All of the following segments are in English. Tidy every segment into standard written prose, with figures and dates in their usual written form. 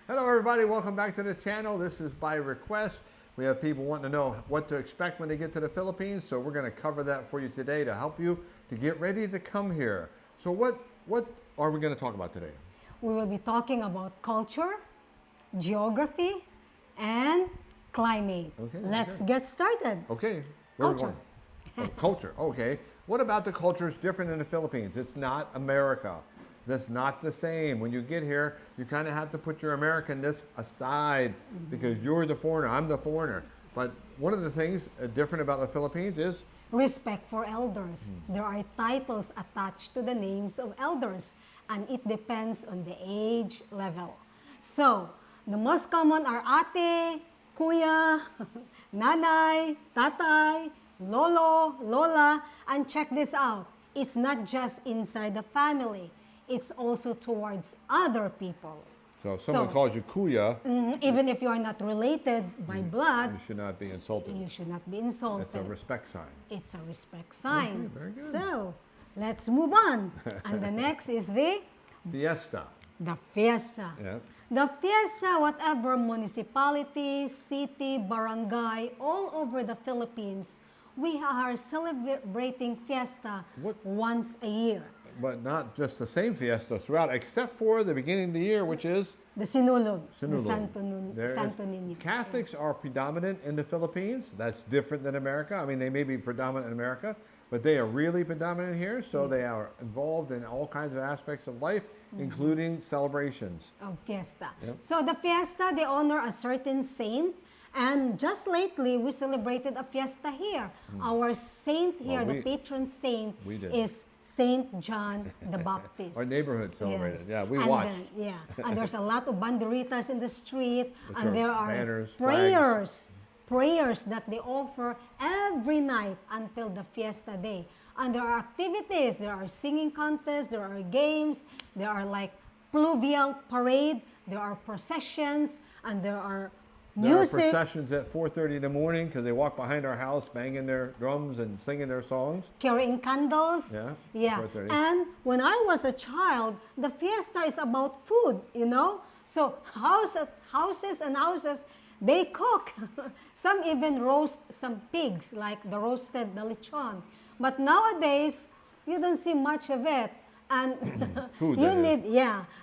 Hello everybody, welcome back to the channel. This is by request. We have people wanting to know what to expect when they get to the Philippines, so we're going to cover that for you today to help you to get ready to come here. So what are we going to talk about today? We will be talking about culture, geography, and climate. Okay, Let's get started. Okay, where are we Culture. going? Culture, okay. What about the culture is different in the Philippines? It's not America. That's not the same. When you get here, you kind of have to put your Americanness aside because you're the foreigner, I'm the foreigner. But one of the things different about the Philippines is Respect for elders. There are titles attached to the names of elders, and it depends on the age level. So, the most common are ate, kuya, nanay, tatay, lolo, lola, and check this out. It's not just inside the family. It's also towards other people. so if someone calls you kuya, Even if you are not related by blood, you should not be insulted. you should not be insulted. It's a respect sign. It's a respect sign. very good. So, let's move on. And the next is the Fiesta. fiesta. Yeah. The fiesta, whatever municipality, city, barangay, all over the Philippines, we are celebrating fiesta What- once a year. But not just the same fiesta throughout, except for the beginning of the year, which is The Sinulog, the Sinulog. There is- Santo Niño. Catholics are predominant in the Philippines. That's different than America. I mean, they may be predominant in America, but they are really predominant here. So they are involved in all kinds of aspects of life, including celebrations. Of fiesta. Yep. So the fiesta, they honor a certain saint. And just lately, we celebrated a fiesta here. Our saint here, Well, the patron saint, we did. is Saint John the Baptist. Our neighborhood celebrated. Yes. Yeah, we And watched. then, and there's a lot of banderitas in the street, Which and are there are banners, prayers that they offer every night until the fiesta day. And there are activities, there are singing contests, there are games, there are like pluvial parade, there are processions, and there are There are music. processions at 4:30 in the morning because they walk behind our house banging their drums and singing their songs. Carrying candles. Yeah, Yeah. 4:30. And when I was a child, the fiesta is about food, you know? So houses and houses, they cook. Some even roast some pigs, like the lechon. But nowadays, you don't see much of it. And Food, you that is. need,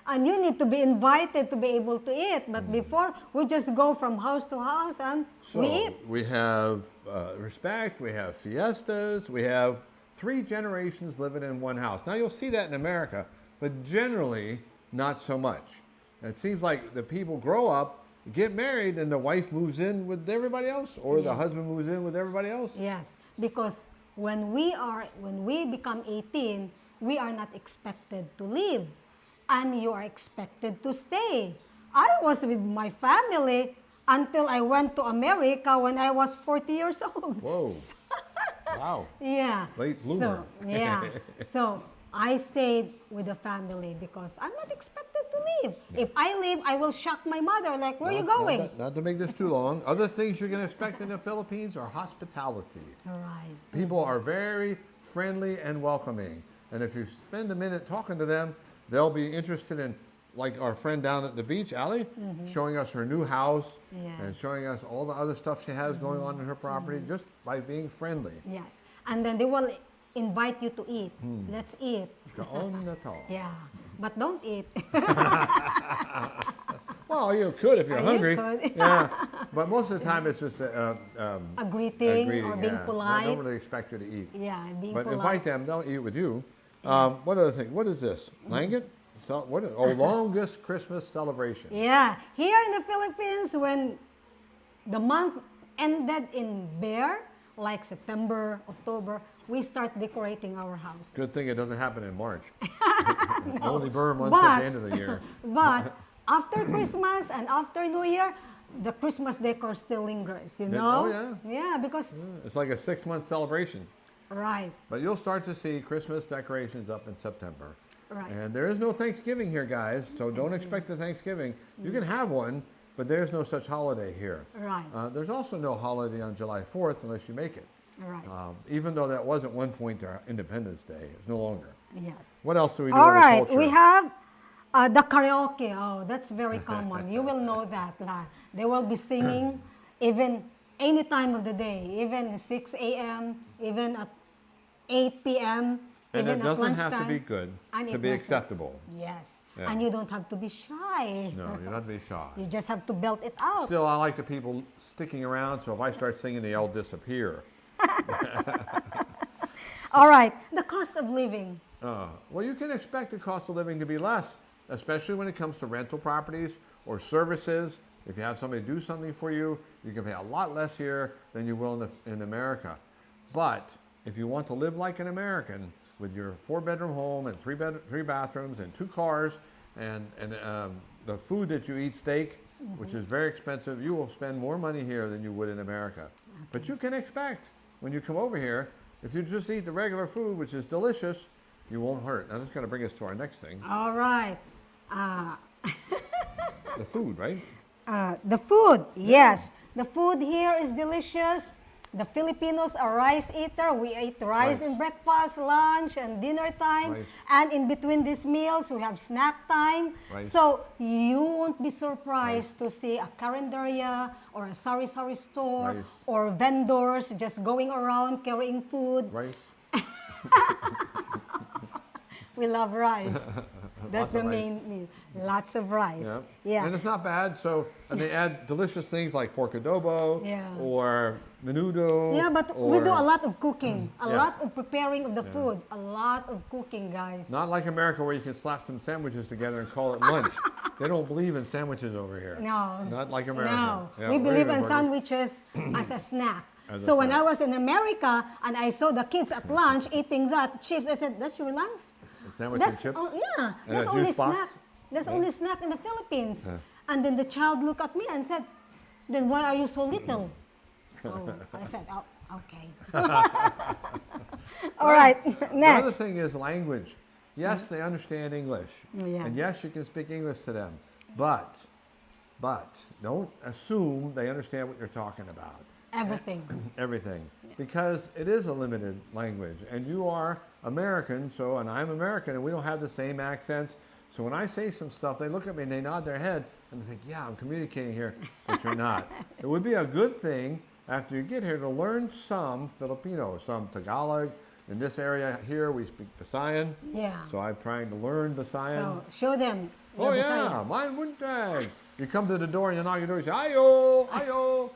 and you need to be invited to be able to eat. But before, we just go from house to house and So we eat. we have respect, we have fiestas, we have 3 generations living in one house. Now you'll see that in America, but generally not so much. It seems like the people grow up, get married, and the wife moves in with everybody else, or the husband moves in with everybody else. Yes, because when we become 18, we are not expected to leave, and you are expected to stay. I was with my family until I went to America when I was 40 years old. Whoa. Wow. Yeah. Late bloomer. So I stayed with the family because I'm not expected to leave. If I leave, I will shock my mother. Like, where are you going? Not to make this too long. Other things you're going to expect in the Philippines are hospitality. All right. People are very friendly and welcoming. And if you spend a minute talking to them, they'll be interested in, like our friend down at the beach, Ali, showing us her new house Yeah. and showing us all the other stuff she has going on in her property just by being friendly. Yes, and then they will invite you to eat. Let's eat. Kaon na to. Yeah, but don't eat. Well, you could if you're You hungry. could. Yeah, but most of the time it's just A greeting, or being yeah. They polite. don't really expect you to eat. Yeah, being But polite. invite them, don't eat with you. What other thing? What is this? Langet? So, longest Christmas celebration. Yeah, here in the Philippines, when the month ended in Bear, like September, October, we start decorating our house. Good thing it doesn't happen in March. Only burn months But- at the end of the year. But after Christmas and after New Year, the Christmas decor still lingers, you know? Oh, yeah. Yeah, because, It's like a 6-month celebration. right, But you'll start to see Christmas decorations up in September. right. And there is no Thanksgiving here, guys, so don't expect the Thanksgiving. You can have one, but there's no such holiday here. Right. There's also no holiday on July 4th unless you make it. Right. Even though that was at one point our Independence Day, it's no longer. Yes. What else do we do All in the right. culture? We have The karaoke, oh, that's very common. You will know that. They will be singing even any time of the day, even 6 a.m., even at 8 p.m., And even it at doesn't lunchtime. have to be good And to it be doesn't. acceptable. Yes. Yeah. And you don't have to be shy. No, you're not to be shy. You just have to belt it out. Still, I like the people sticking around, so if I start singing, they all disappear. All right, the cost of living. Well, you can expect the cost of living to be less, especially when it comes to rental properties or services. If you have somebody do something for you, you can pay a lot less here than you will in America. But if you want to live like an American with your 4-bedroom home and 3 bathrooms and 2 cars and the food that you eat, steak, which is very expensive, you will spend more money here than you would in America. Okay. But you can expect when you come over here, if you just eat the regular food, which is delicious, you won't hurt. Now, that's going to bring us to our next thing. All right. The food, right? The food, yes. The food here is delicious. The Filipinos are rice eater. We eat rice in breakfast, lunch, and dinner time. Rice. And in between these meals, we have snack time. Rice. So you won't be surprised to see a carinderia or a sari-sari store Rice. or vendors just going around carrying food. Rice. We love rice. That's Lots the of rice. main meal. Lots of rice. Yeah. And it's not bad. So, and they add delicious things like pork adobo Yeah. or menudo. Yeah, but we do a lot of cooking, a Yes. lot of preparing of the food, a lot of cooking, guys. Not like America where you can slap some sandwiches together and call it lunch. They don't believe in sandwiches over here. No. Not like America. No, Yeah, we believe in burgers. sandwiches as a snack. As a So when snack. I was in America and I saw the kids at lunch eating that chips, I said, "That's your lunch? Sandwich and That's chips. yeah. And That's a only juice box? snack. That's only snack in the Philippines." Yeah. And then the child looked at me and said, "Then why are you so little?" Oh, I said, "Oh, okay." All right, The other next. thing is language. Yes, they understand English. Yeah. And yes, you can speak English to them. But don't assume they understand what you're talking about. Everything. Everything. Because it is a limited language. And you are American, and I'm American, and we don't have the same accents. So when I say some stuff, they look at me and they nod their head and they think, yeah, I'm communicating here, but you're not. It would be a good thing after you get here to learn some Filipino, some Tagalog. In this area here, we speak Visayan. Yeah. So I'm trying to learn Visayan. So show them. Oh, your yeah, Bisaya. mine buntag. You come to the door and you knock your door, you say, ayo, ayo.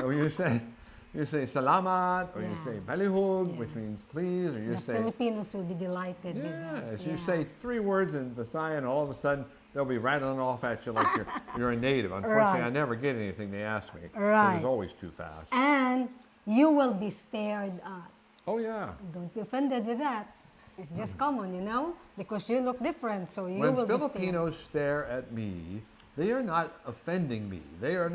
Or you say salamat, or you Yeah. say balihog, Yeah. which means please, or you The say, Filipinos will be delighted with that. yes. You Yeah. say 3 words in Visayan, and all of a sudden they'll be rattling off at you like you're a native. Unfortunately, Right. I never get anything they ask me. 'Cause Right. it's always too fast. And you will be stared at. Oh, yeah. Don't be offended with that. It's just common, because you look different, so you When will be Filipinos stare at me, they are not offending me. They're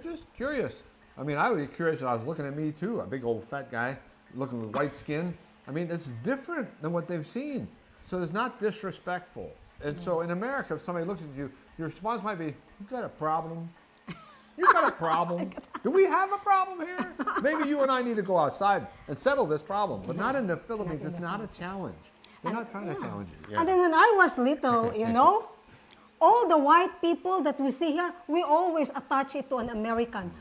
just curious. I mean, I would be curious if I was looking at me too, a big old fat guy looking with white skin. I mean, it's different than what they've seen. So it's not disrespectful. And so in America, if somebody looks at you, your response might be, you got a problem? You got a problem? Do we have a problem here? Maybe you and I need to go outside and settle this problem. But not in the Philippines. It's not a challenge. They're not trying to challenge you. Yeah. And then when I was little, all the white people that we see here, we always attach it to an American.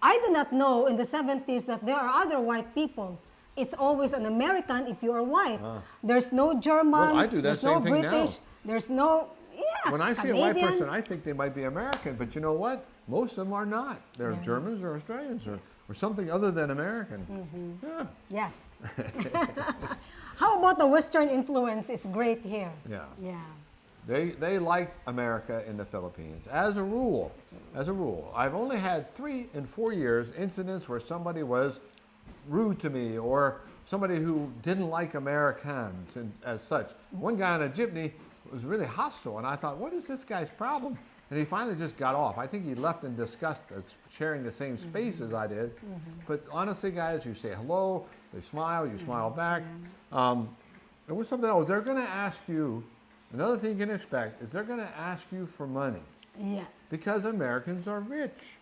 I did not know in the 70s that there are other white people. It's always an American if you are white. There's no German, Well, I do that there's no same thing now. British, there's no, When I see a white Canadian. person, I think they might be American, but you know what? Most of them are not. They're Yeah. Germans or Australians or something other than American. Yeah. Yes. How about the Western influence is great here? Yeah. Yeah. They like America in the Philippines. As a rule, I've only had 3 in 4 years incidents where somebody was rude to me or somebody who didn't like Americans as such. One guy on a jeepney was really hostile, and I thought, what is this guy's problem? And he finally just got off. I think he left in disgust at sharing the same space as I did. But honestly, guys, you say hello, they smile, you smile back. There was something else. They're going to ask you, another thing you can expect is they're going to ask you for money Yes. because Americans are rich.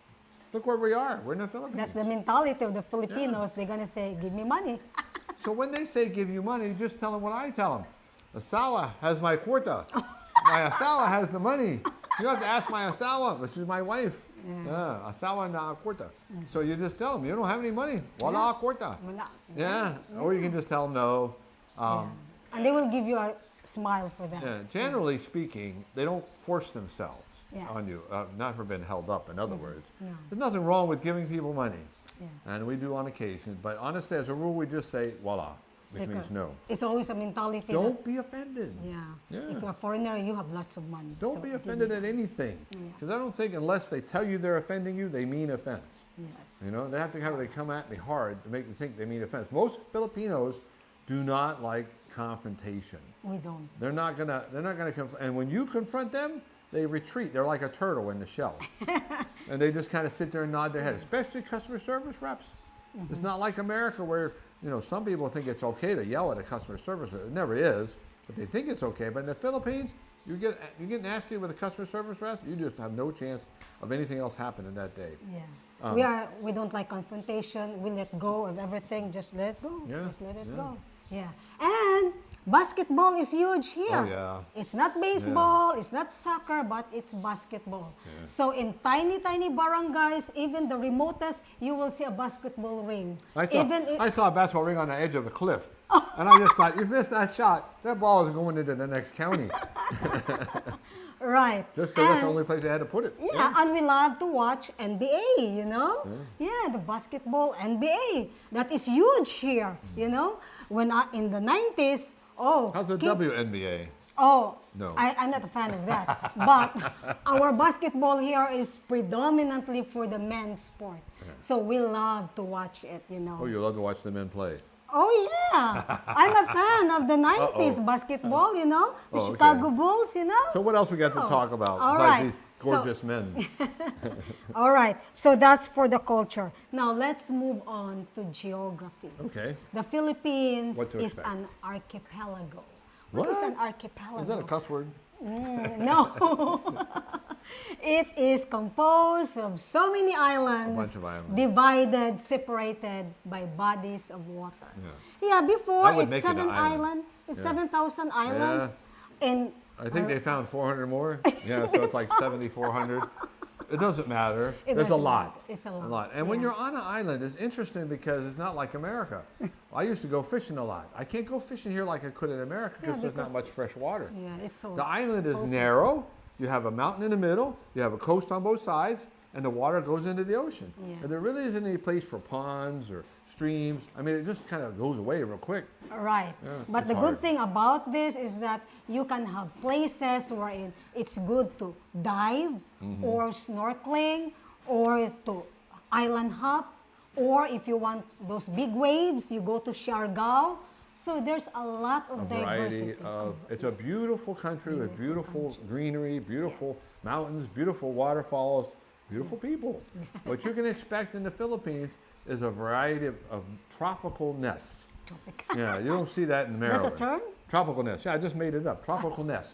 Look where we are. We're in the Philippines. That's the mentality of the Filipinos. They're going to say, give me money. So when they say give you money, just tell them what I tell them. Asawa has my quota. My asawa has the money. You have to ask my asawa, which is my wife. Yeah, asawa na kwarta. So you just tell them, you don't have any money. Wala kwarta. Wala. Yeah, or you can just tell them no. And they will give you a smile for that. Yeah, generally speaking, they don't force themselves Yes. on you. Not for being held up, in other words. No. There's nothing wrong with giving people money. Yeah. And we do on occasion. But honestly, as a rule, we just say, voila, which means Because no. it's always a mentality. Don't be offended. Yeah. Yeah. If you're a foreigner, you have lots of money. Don't so be give offended me- at anything. Yeah. Because I don't think unless they tell you they're offending you, they mean offense. Yes. You know, they have to they come at me hard to make me think they mean offense. Most Filipinos do not like confrontation. We don't. They're not gonna and when you confront them, they retreat. They're like a turtle in the shell. And they just kind of sit there and nod their head, especially customer service reps. It's not like America where, you know, some people think it's okay to yell at a customer service rep. It never is, but they think it's okay. But in the Philippines, you get nasty with a customer service rep, you just have no chance of anything else happening that day. Yeah. We don't like confrontation. We let go of everything. Just let go. Yeah, Just let it yeah. go. Yeah. And basketball is huge here. Oh, yeah. It's not baseball, it's not soccer, but it's basketball. Yeah. So in tiny, tiny barangays, even the remotest, you will see a basketball ring. I saw a basketball ring on the edge of a cliff. And I just thought, you missed that shot, that ball is going into the next county. Right. Just because that's the And- only place they had to put it. Yeah, and we love to watch NBA, you know? Yeah, the basketball NBA. That is huge here, you know? When in the 90s, How's the WNBA? Oh, No. I'm not a fan of that. But our basketball here is predominantly for the men's sport. So we love to watch it, you know. Oh, you love to watch the men play. Oh, yeah. I'm a fan of the 90s basketball, you know. The Oh, okay. Chicago Bulls, you know. So what else we got to So, talk about all besides right. these gorgeous men? All right. So that's for the culture. Now let's move on to geography. Okay. The Philippines What to is expect? an archipelago. What is an archipelago? Is that a cuss word? No. It is composed of so many islands, bunch of islands. divided, separated by bodies of water. Yeah. Yeah, before That would it's make it an 7 island. island, it's Yeah. 7,000 islands. And I think they found 400 more. Yeah, so it's like 7,400. It doesn't matter. It There's a doesn't lot. matter. It's a lot. A lot. And when Yeah. you're on an island, it's interesting because it's not like America. I used to go fishing a lot. I can't go fishing here like I could in America because there's not much fresh water. yeah, it's so. The island is so- narrow. You have a mountain in the middle. You have a coast on both sides, and the water goes into the ocean. Yeah. And there really isn't any place for ponds or streams. I mean, it just kind of goes away real quick. Right. Yeah, But it's the hard. good thing about this is that you can have places wherein it's good to dive Mm-hmm. or snorkeling or to island hop, or if you want those big waves, you go to Siargao. So there's a lot of A variety diversity. of, it's a beautiful country with beautiful greenery, beautiful mountains, beautiful waterfalls, beautiful people. What you can expect in the Philippines is a variety of tropicalness. Yeah, you don't see that in That's Maryland. a term? Tropicalness. Yeah, I just made it up. Tropicalness.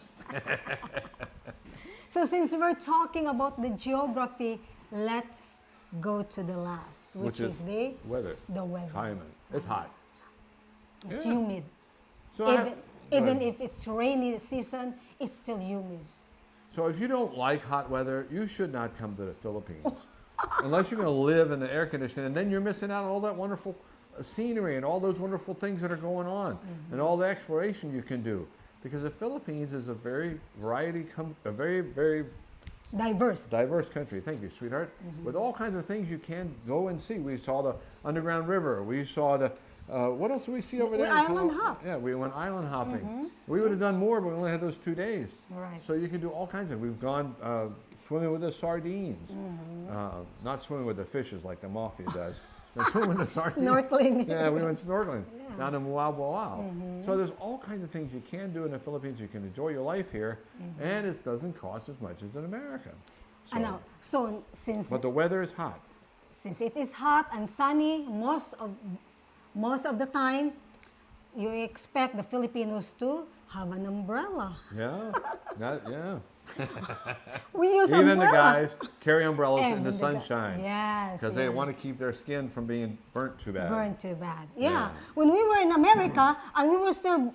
So since we're talking about the geography, let's go to the last, which is the weather. weather. Climate. It's hot. It's Yeah. humid. So, I Even, have- even go ahead. if it's rainy season, it's still humid. So if you don't like hot weather, you should not come to the Philippines. Unless you're going to live in the air conditioning, and then you're missing out on all that wonderful scenery and all those wonderful things that are going on and all the exploration you can do. Because the Philippines is a very a very, very Diverse. diverse country. Thank you, sweetheart. With all kinds of things you can go and see. We saw the underground river. We saw the, what else do we see over We there? island hop. Yeah, we went island hopping. We would have done more, but we only had those 2 days. Right. So you can do all kinds of, we've gone swimming with the sardines. Not swimming with the fishes like the mafia does. But swimming with the sardines. Snorkeling. Yeah, we went snorkeling down in Mualboal. So there's all kinds of things you can do in the Philippines. You can enjoy your life here, and it doesn't cost as much as in America. So, I know. So But the weather is hot. since it is hot and sunny most of the time, you expect the Filipinos to have an umbrella. Yeah, yeah. We use Even the umbrella. guys carry umbrellas in the Even the guy- sunshine. Yes. Because they yeah. want to keep their skin from being burnt too bad. Burn too bad. Yeah. Yeah. When we were in America and we were still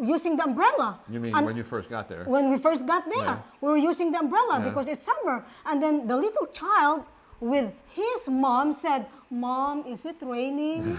using the umbrella. You mean And when you first got there? when we first got there, Yeah. we were using the umbrella Yeah. because it's summer. And then the little child with his mom said, "Mom, is it raining?"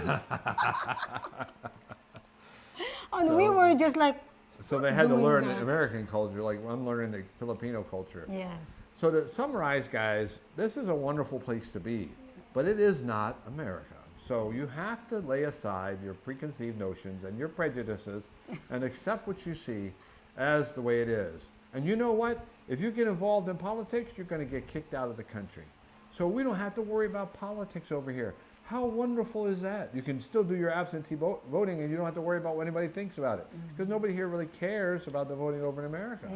And we So- were just like, So they had to doing learn that. American culture, like I'm learning the Filipino culture. yes. So to summarize, guys, this is a wonderful place to be, but it is not America. So you have to lay aside your preconceived notions and your prejudices and accept what you see as the way it is. And you know what? If you get involved in politics, you're going to get kicked out of the country. So we don't have to worry about politics over here. How wonderful is that? You can still do your absentee voting and you don't have to worry about what anybody thinks about it. Because nobody here really cares about the voting over in America.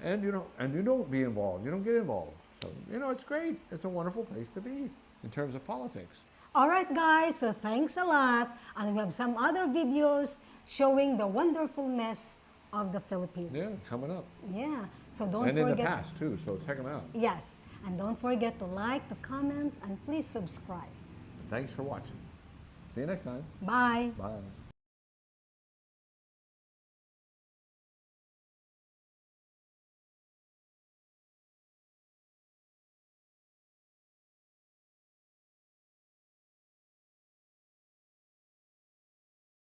And you don't be involved. You don't get involved. So, it's great. It's a wonderful place to be in terms of politics. All right, guys, so thanks a lot. And we have some other videos showing the wonderfulness of the Philippines. Yeah, coming up. Yeah. So don't And in forget. the past, too. So check them out. Yes. And don't forget to like, to comment, and please subscribe. Thanks for watching. See you next time. Bye. Bye.